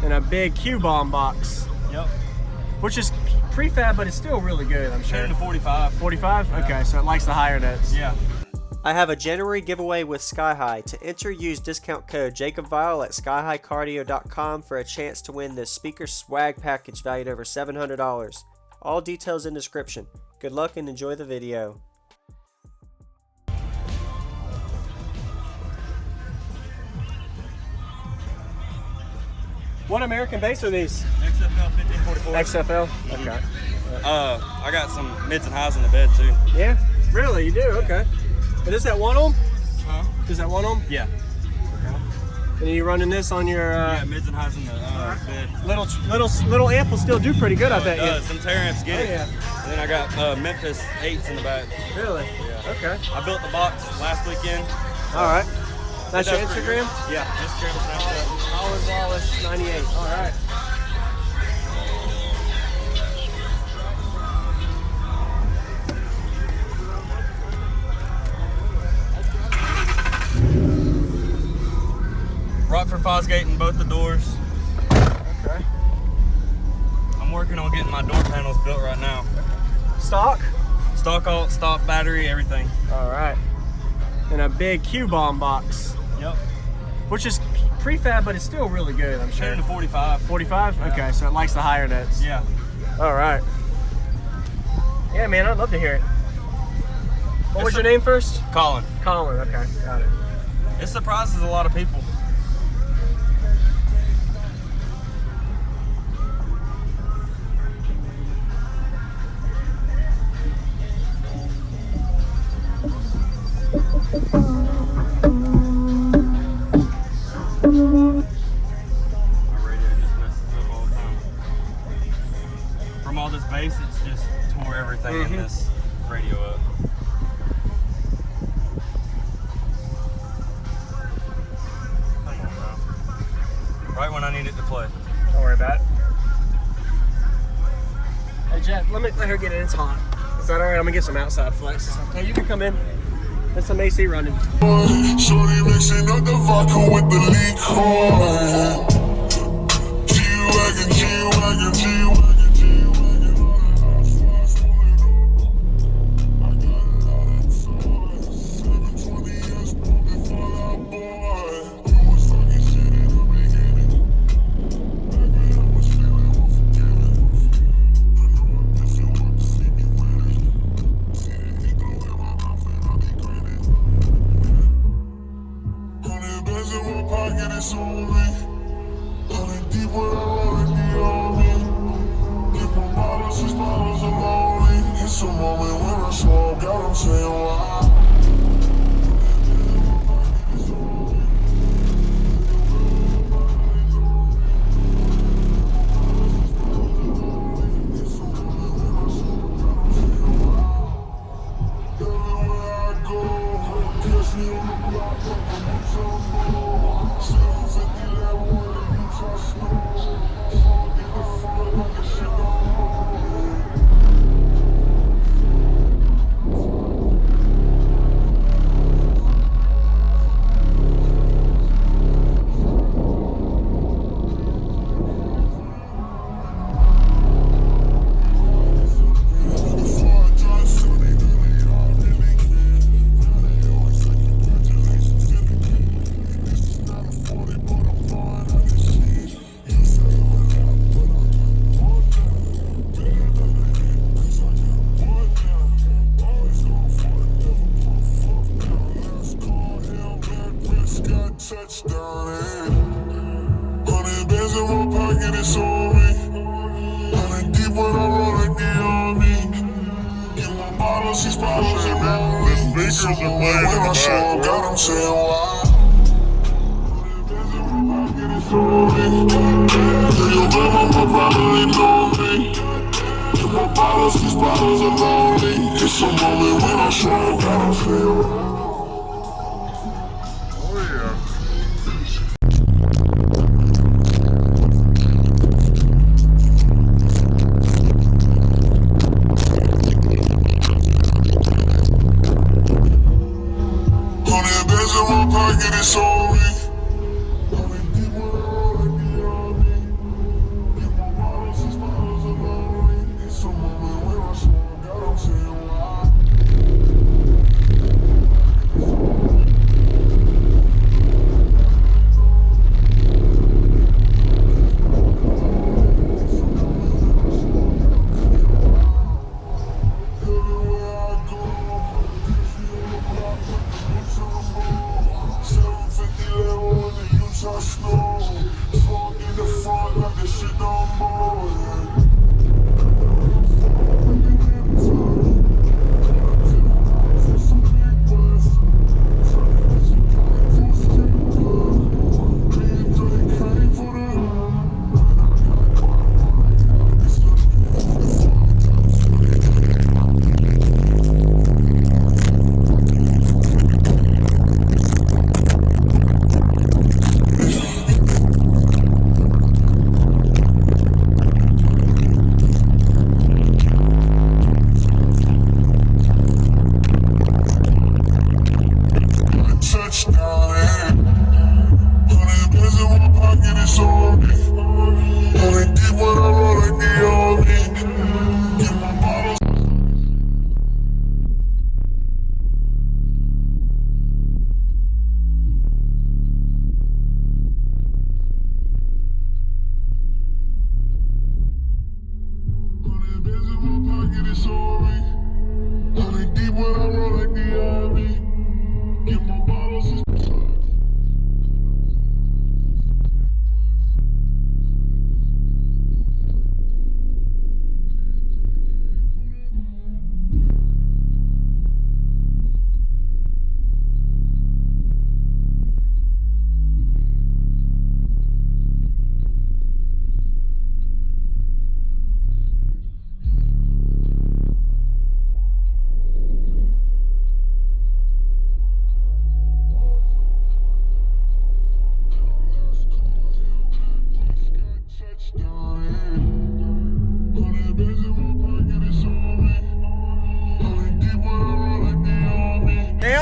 and a big Q-bomb box. Yep. Which is prefab, but it's still really good, I'm sure. 10 to 45. 45? Yeah. Okay, so it likes the higher notes. Yeah. I have a January giveaway with Sky High. To enter, use discount code JacobVile at skyhighcardio.com for a chance to win this speaker swag package valued over $700. All details in description. Good luck and enjoy the video. What American bass are these? XFL 1544. XFL? Okay. I got some mids and highs in the bed too. Yeah? Really? You do? Okay. And is that 1 ohm? Huh? Is that 1 ohm? Yeah. And are you running this on your yeah, mids and highs in the bed. Little amp will still do pretty good, I bet. It does. Some Taramps get it. Yeah. And then I got Memphis 8s in the back. Really? Yeah. Okay. I built the box last weekend. All right. That's your pretty Instagram? good. Yeah, Instagram and Snapchat. Collin Wallace 98. All right. Rockford Fosgate in both the doors. Okay. I'm working on getting my door panels built right now. Stock? Stock alt, stock battery, everything. All right. And a big Q-bomb box. Yep. Which is prefab, but it's still really good, I'm sure. 10 to 45. 45? Yeah. Okay, so it likes the higher notes. Yeah. All right. Yeah, man, I'd love to hear it. What was your name first? Collin. Collin, okay, got it. It surprises a lot of people. From all this bass, it's just tore everything in this radio up. Come on, bro. Right when I need it to play. Don't worry about it. Hey, Jeff, let her get in. It's hot. Is that all right? I'm gonna get some outside flex. Okay, you can come in. There's some AC running. Shorty mixing up the vodka with the liquor. G-Wagon, G-Wagon, G-Wagon. She's bottles and the speakers are playing in the back. Got them saying why. Your grandma probably know me. My bottles, these bottles are lonely. It's a moment when I show up, got them saying why. It's on me.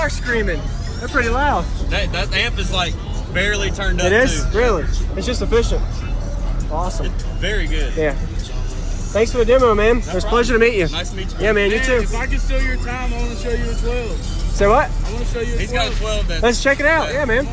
are screaming. They're pretty loud. That amp is like barely turned up. It is? Too. Really? It's just efficient. Awesome. It's very good. Yeah. Thanks for the demo, man. It was a pleasure to meet you. Nice to meet you. Yeah, man, you too. If I can steal your time, I want to show you a 12. Say what? I want to show you a 12. He's got a 12 that's... Let's check it out. Yeah, man.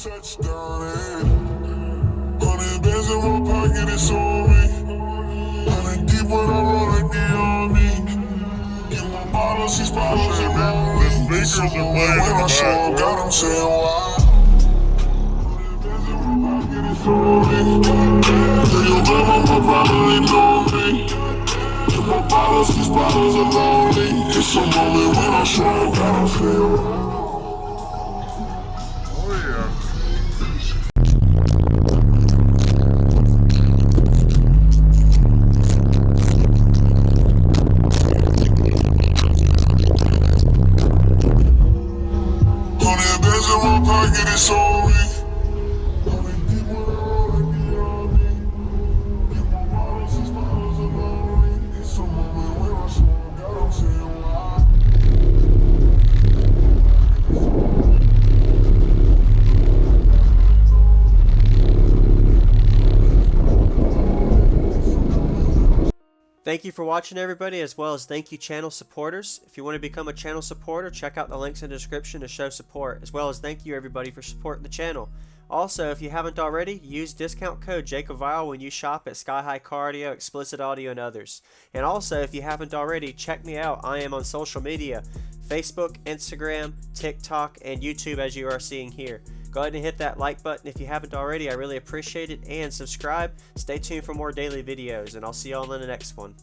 Touchdown, eh? 100 bands in my pocket, it's on me. 100 deep when I roll like the army. Get my bottles, these bottles are lonely. The speakers are playing when I show up, got them saying why. 100 bands in my pocket, it's on me. Tell your grandma probably know me. Get my bottles, these bottles are lonely. It's a moment when I show up, got them saying why. It's on me. Thank you for watching, everybody, as well as thank you channel supporters. If you want to become a channel supporter, check out the links in the description to show support, as well as thank you everybody for supporting the channel. Also, if you haven't already, use discount code JacobVile when you shop at Sky High Car Audio, Explicit Audio, and others. And also, if you haven't already, check me out. I am on social media, Facebook, Instagram, TikTok, and YouTube, as you are seeing here. Go ahead and hit that like button if you haven't already. I really appreciate it. And subscribe. Stay tuned for more daily videos, and I'll see y'all in the next one.